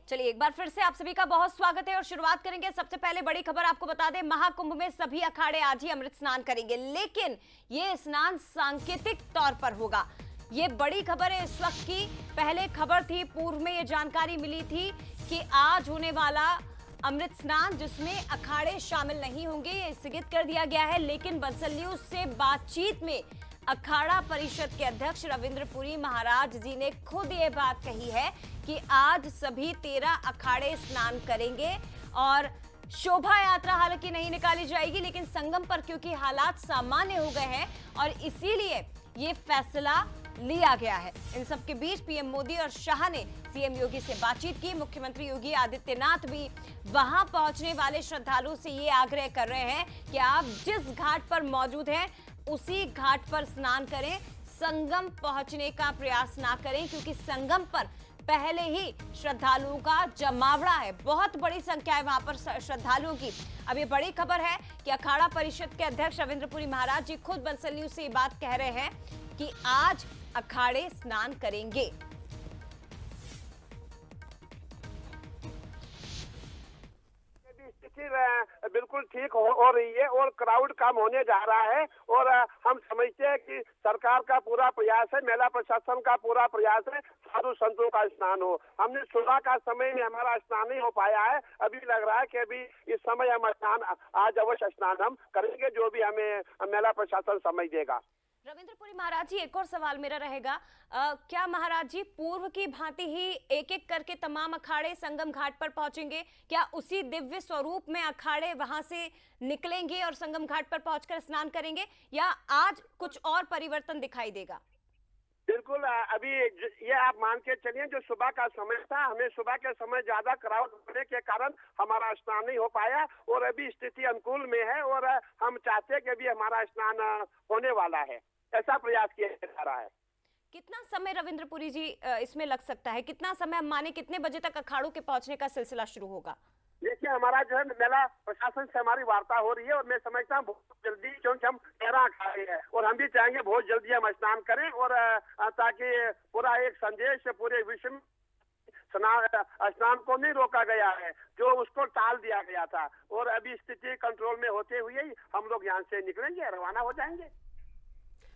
चलिए एक बार फिर से आप सभी का बहुत स्वागत है और शुरुआत करेंगे। सबसे पहले बड़ी खबर आपको बता दें, महाकुंभ में सभी अखाड़े आज ही अमृत स्नान करेंगे, लेकिन ये स्नान सांकेतिक तौर पर होगा। ये बड़ी खबर है इस वक्त की। पहले खबर थी, पूर्व में ये जानकारी मिली थी कि आज होने वाला अमृत स्नान जिसमें अखाड़े शामिल नहीं होंगे, ये स्थगित कर दिया गया है। लेकिन बंसल न्यूज से बातचीत में अखाड़ा परिषद के अध्यक्ष रविंद्र पुरी महाराज जी ने खुद ये बात कही है कि आज सभी 13 अखाड़े स्नान करेंगे और शोभा यात्रा हालांकि नहीं निकाली जाएगी, लेकिन संगम पर क्योंकि हालात सामान्य हो गए हैं और इसीलिए ये फैसला लिया गया है। इन सब के बीच पीएम मोदी और शाह ने सीएम योगी से बातचीत की। मुख्यमंत्री योगी आदित्यनाथ भी वहां पहुंचने वाले श्रद्धालुओं से ये आग्रह कर रहे हैं कि आप जिस घाट पर मौजूद हैं उसी घाट पर स्नान करें, संगम पहुंचने का प्रयास ना करें, क्योंकि संगम पर पहले ही श्रद्धालुओं का जमावड़ा है। बहुत बड़ी संख्या है वहां पर श्रद्धालुओं की। अब ये बड़ी खबर है कि अखाड़ा परिषद के अध्यक्ष रविंद्र पुरी महाराज जी खुद बंसल न्यूज से ये बात कह रहे हैं कि आज अखाड़े स्नान करेंगे। स्थिति बिल्कुल ठीक हो रही है और क्राउड कम होने जा रहा है और हम समझते हैं कि सरकार का पूरा प्रयास है, मेला प्रशासन का पूरा प्रयास है साधु संतों का स्नान हो। हमने सुबह का समय में हमारा स्नान नहीं हो पाया है, अभी लग रहा है कि अभी इस समय हम स्नान आज अवश्य स्नान हम करेंगे, जो भी हमें मेला प्रशासन समय देगा। रविंद्र पुरी महाराज जी, एक और सवाल मेरा रहेगा, क्या महाराज जी पूर्व की भांति ही एक एक करके तमाम अखाड़े संगम घाट पर पहुंचेंगे? क्या उसी दिव्य स्वरूप में अखाड़े वहां से निकलेंगे और संगम घाट पर पहुंचकर स्नान करेंगे, या आज कुछ और परिवर्तन दिखाई देगा? बिल्कुल, अभी ये आप मान के चलिए, जो सुबह का समय था, हमें सुबह के समय ज्यादा क्राउड होने के कारण हमारा स्नान नहीं हो पाया और अभी स्थिति अनुकूल में है और हम चाहते हैं कि अभी हमारा स्नान होने वाला है, ऐसा प्रयास किया जा रहा है। कितना समय रविंद्र पुरी जी इसमें लग सकता है? कितना समय हम माने, कितने बजे तक अखाड़ों के पहुंचने का सिलसिला शुरू होगा? देखिए, हमारा जो है मेला प्रशासन से हमारी वार्ता हो रही है और मैं समझता हूँ बहुत जल्दी, क्योंकि हम 13 अखाड़े हैं और हम भी चाहेंगे बहुत जल्दी हम स्नान करें और ताकि पूरा एक संदेश पूरे विश्व में स्नान को नहीं रोका गया है, जो उसको टाल दिया गया था और अभी स्थिति कंट्रोल में होते हुए ही हम लोग यहाँ से निकलेंगे, रवाना हो जाएंगे।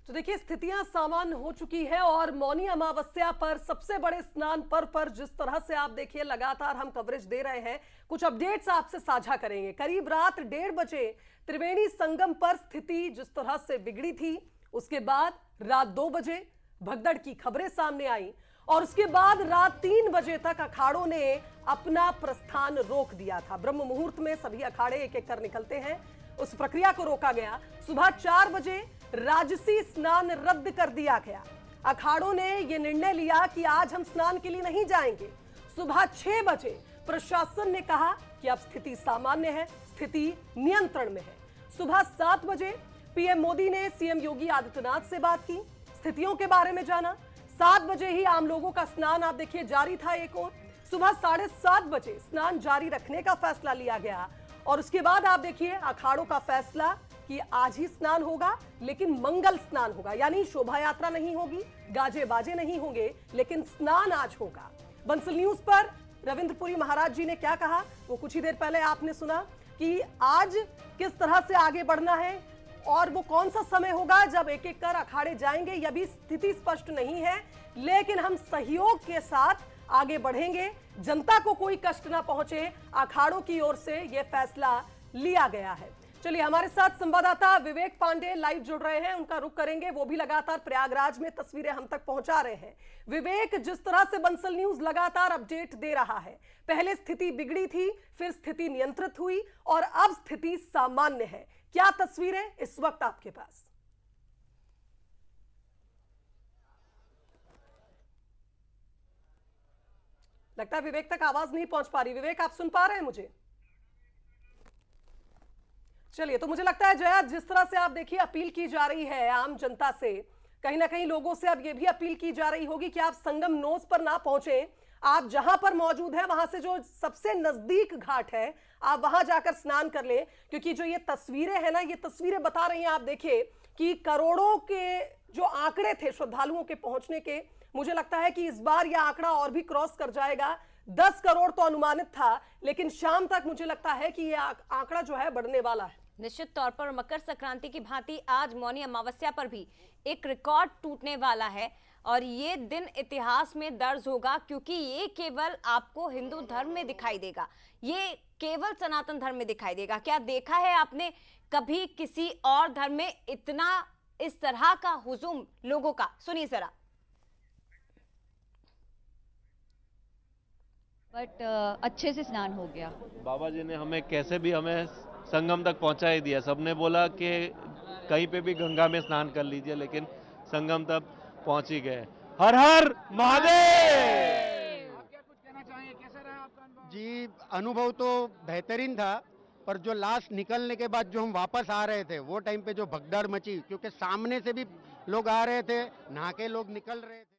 तो देखिए, स्थितियां सामान्य हो चुकी है और मौनी अमावस्या पर सबसे बड़े स्नान पर्व पर जिस तरह से आप देखिए लगातार हम कवरेज दे रहे हैं, कुछ अपडेट्स आपसे साझा करेंगे। करीब रात 1:30 बजे त्रिवेणी संगम पर स्थिति जिस तरह से बिगड़ी थी, उसके बाद रात 2 बजे भगदड़ की खबरें सामने आई और उसके बाद रात 3 बजे तक अखाड़ों ने अपना प्रस्थान रोक दिया था। ब्रह्म मुहूर्त में सभी अखाड़े एक एक कर निकलते हैं, उस प्रक्रिया को रोका गया। सुबह 4 बजे राजसी स्नान रद्द कर दिया गया। अखाड़ों ने यह निर्णय लिया कि आज हम स्नान के लिए नहीं जाएंगे। सुबह 6 बजे प्रशासन ने कहा कि अब स्थिति सामान्य है, स्थिति नियंत्रण में है। सुबह 7 बजे पीएम मोदी ने सीएम योगी आदित्यनाथ से बात की, स्थितियों के बारे में जाना। 7 बजे ही आम लोगों का स्नान आप देखिए जारी था। एक और सुबह 7:30 बजे स्नान जारी रखने का फैसला लिया गया और उसके बाद आप देखिए अखाड़ों का फैसला कि आज ही स्नान होगा, लेकिन मंगल स्नान होगा, यानी शोभा यात्रा नहीं होगी, गाजे बाजे नहीं होंगे, लेकिन स्नान आज होगा। बंसल न्यूज पर रविंद्र पुरी महाराज जी ने क्या कहा वो कुछ ही देर पहले आपने सुना कि आज किस तरह से आगे बढ़ना है और वो कौन सा समय होगा जब एक एक कर अखाड़े जाएंगे, यह भी स्थिति स्पष्ट नहीं है, लेकिन हम सहयोग के साथ आगे बढ़ेंगे, जनता को कोई कष्ट ना पहुंचे, अखाड़ों की ओर से यह फैसला लिया गया है। चलिए, हमारे साथ संवाददाता विवेक पांडे लाइव जुड़ रहे हैं, उनका रुख करेंगे। वो भी लगातार प्रयागराज में तस्वीरें हम तक पहुंचा रहे हैं। विवेक, जिस तरह से बंसल न्यूज लगातार अपडेट दे रहा है, पहले स्थिति बिगड़ी थी, फिर स्थिति नियंत्रित हुई और अब स्थिति सामान्य है, क्या तस्वीरें इस वक्त आपके पास? लगता है विवेक तक आवाज नहीं पहुंच पा रही। विवेक, आप सुन पा रहे हैं मुझे? चलिए, तो मुझे लगता है जया, जिस तरह से आप देखिए अपील की जा रही है आम जनता से, कहीं ना कहीं लोगों से अब यह भी अपील की जा रही होगी कि आप संगम नोज पर ना पहुंचे, आप जहां पर मौजूद हैं वहां से जो सबसे नजदीक घाट है आप वहां जाकर स्नान कर लें, क्योंकि जो ये तस्वीरें हैं ना, ये तस्वीरें बता रही हैं, आप देखिए कि करोड़ों के जो आंकड़े थे श्रद्धालुओं के पहुंचने के, मुझे लगता है कि इस बार यह आंकड़ा और भी क्रॉस कर जाएगा। 10 करोड़ तो अनुमानित था, लेकिन शाम तक मुझे लगता है कि यह आंकड़ा जो है बढ़ने वाला है। निश्चित तौर पर मकर संक्रांति की भांति आज मौनी अमावस्या पर भी एक रिकॉर्ड टूटने वाला है और ये दिन इतिहास में दर्ज होगा, क्योंकि ये केवल आपको हिंदू धर्म में दिखाई देगा, ये केवल सनातन धर्म में दिखाई देगा। क्या देखा है आपने कभी किसी और धर्म में इतना इस तरह का हुजूम लोगों का? सुनिए जरा। बट अच्छे से स्नान हो गया। बाबा जी ने हमें कैसे भी हमें संगम तक पहुंचा ही दिया। सबने बोला कि कहीं पे भी गंगा में स्नान कर लीजिए, लेकिन संगम तक पहुंच ही गए। हर हर महादेव। आप क्या कुछ कहना चाहेंगे, कैसा रहा आपका अनुभव? जी, अनुभव तो बेहतरीन था, पर जो लास्ट निकलने के बाद जो हम वापस आ रहे थे वो टाइम पे जो भगदड़ मची, क्योंकि सामने से भी लोग आ रहे थे, नहा के लोग निकल रहे थे।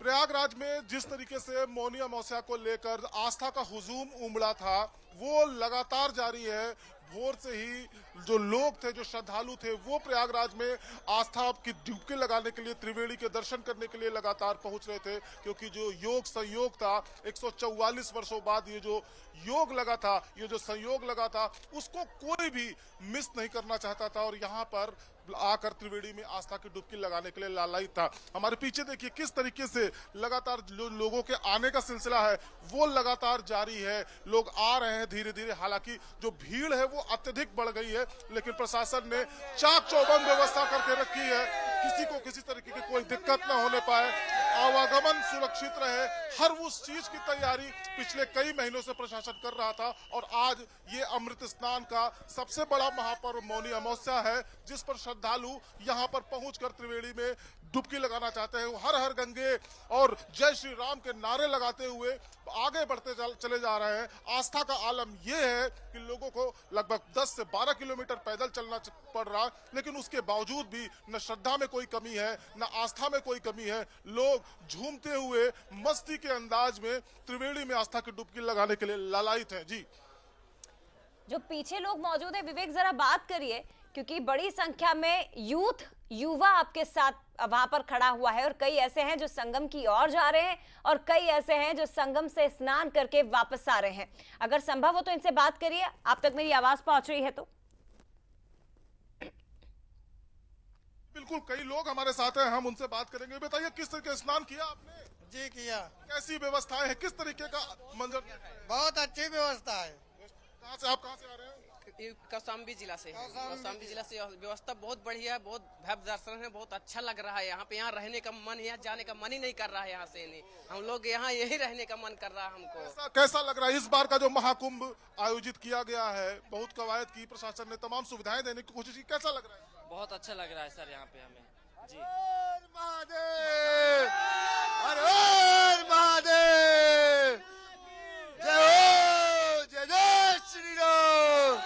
प्रयागराज में जिस तरीके से मौनी अमावस्या को लेकर आस्था का हुजूम उमड़ा था, वो लगातार जारी है। भोर से ही जो लोग थे, जो श्रद्धालु थे, वो प्रयागराज में आस्था की डुबकी लगाने के लिए, त्रिवेणी के दर्शन करने के लिए लगातार पहुंच रहे थे, क्योंकि जो योग संयोग था, 144 वर्षों बाद ये जो योग लगा था, ये जो संयोग लगा था, उसको कोई भी मिस नहीं करना चाहता था और यहाँ पर आकर त्रिवेणी में आस्था की डुबकी लगाने के लिए लालायित था। हमारे पीछे देखिए किस तरीके से लगातार जो लोगों के आने का सिलसिला है वो लगातार जारी है। लोग आ रहे हैं धीरे धीरे, हालांकि जो भीड़ है वो अत्यधिक बढ़ गई है, लेकिन प्रशासन ने चाक चौबंद व्यवस्था करके रखी है, किसी को किसी तरीके की कोई दिक्कत न होने पाए, आवागमन सुरक्षित रहे। हर उस चीज की तैयारी पिछले कई महीनों से प्रशासन कर रहा था और आज ये अमृत स्नान का सबसे बड़ा महापर्व मौनी अमावस्या है, जिस पर श्रद्धालु यहाँ पर पहुंचकर त्रिवेणी में डुबकी लगाना चाहते हैं। हर हर गंगे और जय श्री राम के नारे लगाते हुए आगे बढ़ते चले जा रहे हैं। आस्था का आलम यह है कि लोगों को लगभग 10 से 12 किलोमीटर पैदल चलना पड़ रहा है, लेकिन उसके बावजूद भी न श्रद्धा में कोई कमी है, न आस्था में कोई कमी है। लोग झूमते हुए मस्ती के अंदाज में त्रिवेणी में आस्था की डुबकी लगाने के लिए लालायित हैं। जी, जो पीछे लोग मौजूद है, विवेक जरा बात करिए, क्योंकि बड़ी संख्या में युवा आपके साथ वहां पर खड़ा हुआ है और कई ऐसे हैं जो संगम की ओर जा रहे हैं और कई ऐसे हैं जो संगम से स्नान करके वापस आ रहे हैं। अगर संभव हो तो इनसे बात करिए, आप तक मेरी आवाज पहुंच रही है तो। बिल्कुल, कई लोग हमारे साथ हैं, हम उनसे बात करेंगे। बताइए किस तरीके से स्नान किया आपने? जी किया। कैसी व्यवस्थाएं हैं, किस तरीके का मंजर? बहुत अच्छी व्यवस्था है। कहाँ से, आप कहाँ से आ रहे हैं? कौशाम्बी जिला से। कौशाम्बी जिला से व्यवस्था बहुत बढ़िया है, बहुत भव्य दर्शन है, बहुत अच्छा लग रहा है यहाँ पे। यहाँ रहने का मन, यहाँ जाने का मन ही नहीं कर रहा है। यहाँ से नहीं, हम लोग यहाँ यही रहने का मन कर रहा है हमको। कैसा लग रहा है इस बार का जो महाकुंभ आयोजित किया गया है? बहुत कवायद की, प्रशासन ने तमाम सुविधाएं देने की कोशिश की, कैसा लग रहा है? बहुत अच्छा लग रहा है सर यहाँ पे हमें। जी, महादेव, हर हर महादेव, जय हो, जय जय श्री राम।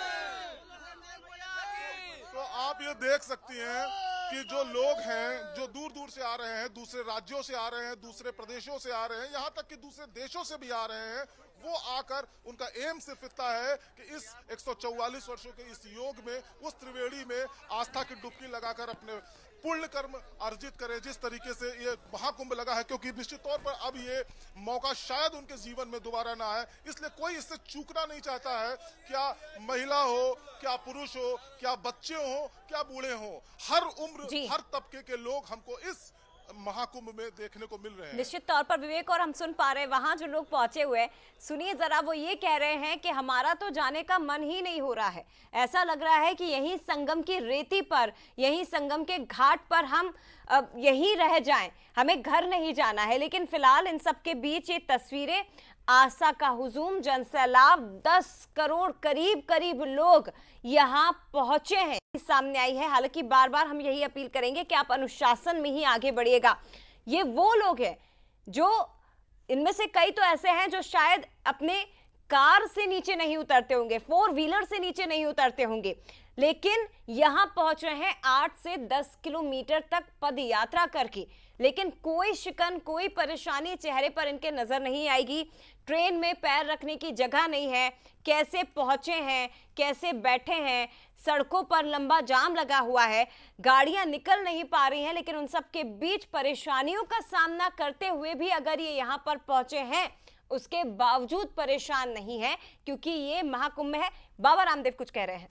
तो आप ये देख सकती हैं कि जो लोग हैं, जो दूर दूर से आ रहे हैं, दूसरे राज्यों से आ रहे हैं, दूसरे प्रदेशों से आ रहे हैं, यहाँ तक कि दूसरे देशों से भी आ रहे हैं, वो आकर उनका एम सिर्फ इतना है कि इस 144 वर्षों के इस योग में, उस त्रिवेणी में आस्था की डुबकी लगाकर अपने पुण्य कर्म अर्जित करें। जिस तरीके से ये महाकुंभ लगा है, क्योंकि निश्चित तौर पर अब ये मौका शायद उनके जीवन में दोबारा ना आए, इसलिए कोई इससे चूकना नहीं चाहता है। क्या महिला हो, क्या पुरुष हो, क्या बच्चे हो, क्या बूढ़े हो, हर उम्र, हर तबके के लोग हमको इस महाकुंभ में देखने को मिल रहे हैं। निश्चित तौर पर विवेक, और हम सुन पा रहे हैं वहां जो लोग पहुंचे हुए हैं, सुनिए जरा, वो ये कह रहे हैं कि हमारा तो जाने का मन ही नहीं हो रहा है। ऐसा लग रहा है कि यहीं संगम की रेती पर, यहीं संगम के घाट पर हम यहीं रह जाएं, हमें घर नहीं जाना है। लेकिन फिलहाल इन सब के बीच ये तस्वीरें, आस्था का हुजूम, जनसैलाब, 10 करोड़ करीब लोग यहाँ पहुंचे हैं, सामने आई है। हालांकि बार बार हम यही अपील करेंगे कि आप अनुशासन में ही आगे बढ़िएगा। ये वो लोग हैं जो, इनमें से कई तो ऐसे हैं जो शायद अपने कार से नीचे नहीं उतरते होंगे, 4 व्हीलर से नीचे नहीं उतरते होंगे, लेकिन यहां पहुंच रहे हैं 8 से 10 किलोमीटर तक पद यात्रा करके, लेकिन कोई शिकन, कोई परेशानी चेहरे पर इनके नजर नहीं आएगी। ट्रेन में पैर रखने की जगह नहीं है, कैसे पहुंचे हैं, कैसे बैठे हैं, सड़कों पर लंबा जाम लगा हुआ है, गाड़ियां निकल नहीं पा रही हैं, लेकिन उन सब के बीच परेशानियों का सामना करते हुए भी अगर ये यहाँ पर पहुंचे हैं, उसके बावजूद परेशान नहीं है, क्योंकि ये महाकुंभ है। बाबा रामदेव कुछ कह रहे हैं।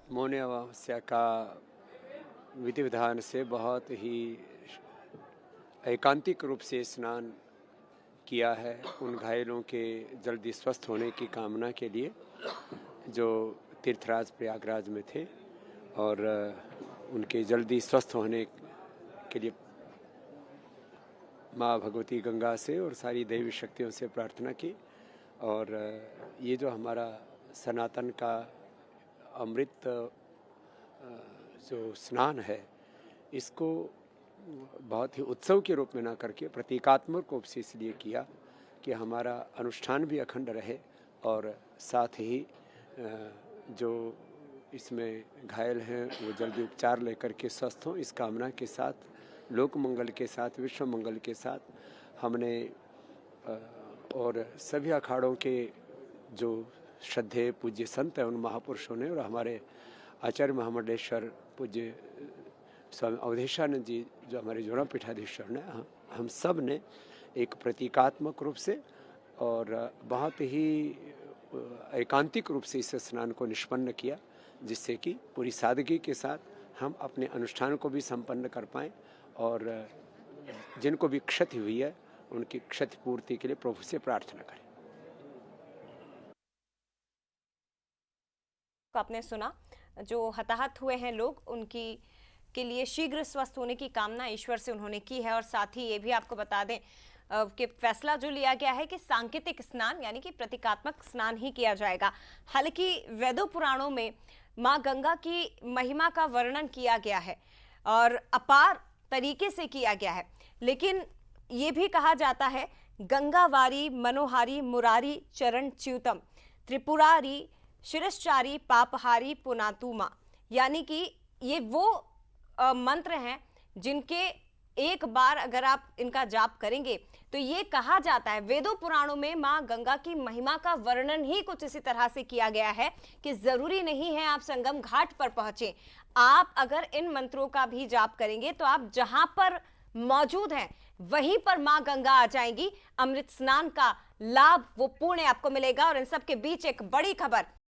मौनी अमावस्या का विधि विधान से बहुत ही एकांतिक रूप से स्नान किया है। उन घायलों के जल्दी स्वस्थ होने की कामना के लिए जो तीर्थराज प्रयागराज में थे, और उनके जल्दी स्वस्थ होने के लिए माँ भगवती गंगा से और सारी देवी शक्तियों से प्रार्थना की। और ये जो हमारा सनातन का अमृत जो स्नान है, इसको बहुत ही उत्सव के रूप में ना करके प्रतीकात्मक रूप से इसलिए किया कि हमारा अनुष्ठान भी अखंड रहे, और साथ ही जो इसमें घायल हैं वो जल्दी उपचार लेकर के स्वस्थ हों, इस कामना के साथ, लोक मंगल के साथ, विश्व मंगल के साथ हमने और सभी अखाड़ों के जो श्रद्धेय पूज्य संत हैं, उन महापुरुषों ने, और हमारे आचार्य महामंडलेश्वर पूज्य स्वामी अवधेशानंद जी जो हमारे जोड़ा पीठाधीश्वर ने, हम सब ने एक प्रतीकात्मक रूप से और बहुत ही एकांतिक रूप से इस स्नान को निष्पन्न किया, जिससे कि पूरी सादगी के साथ हम अपने अनुष्ठान को भी संपन्न कर पाएँ, और जिनको भी क्षति हुई है उनकी क्षतिपूर्ति के लिए प्रभु से प्रार्थना करें। आपने सुना, जो हताहत हुए हैं लोग, उनकी के लिए शीघ्र स्वस्थ होने की कामना ईश्वर से उन्होंने की है। और साथ ही ये भी आपको बता दें कि फैसला जो लिया गया है कि सांकेतिक स्नान यानी कि प्रतीकात्मक स्नान ही किया जाएगा। हालांकि वेदों पुराणों में माँ गंगा की महिमा का वर्णन किया गया है और अपार तरीके से किया गया है, लेकिन ये भी कहा जाता है गंगावारी मनोहारी मुरारी चरण च्युतम त्रिपुरारी शिरश्चारी पापहारी पुनातुमा, यानी कि ये वो मंत्र हैं जिनके एक बार अगर आप इनका जाप करेंगे तो ये कहा जाता है, वेदों पुराणों में माँ गंगा की महिमा का वर्णन ही कुछ इसी तरह से किया गया है कि जरूरी नहीं है आप संगम घाट पर पहुंचे, आप अगर इन मंत्रों का भी जाप करेंगे तो आप जहां पर मौजूद हैं वहीं पर माँ गंगा आ जाएंगी। अमृत स्नान का लाभ, वो पुण्य आपको मिलेगा। और इन सब के बीच एक बड़ी खबर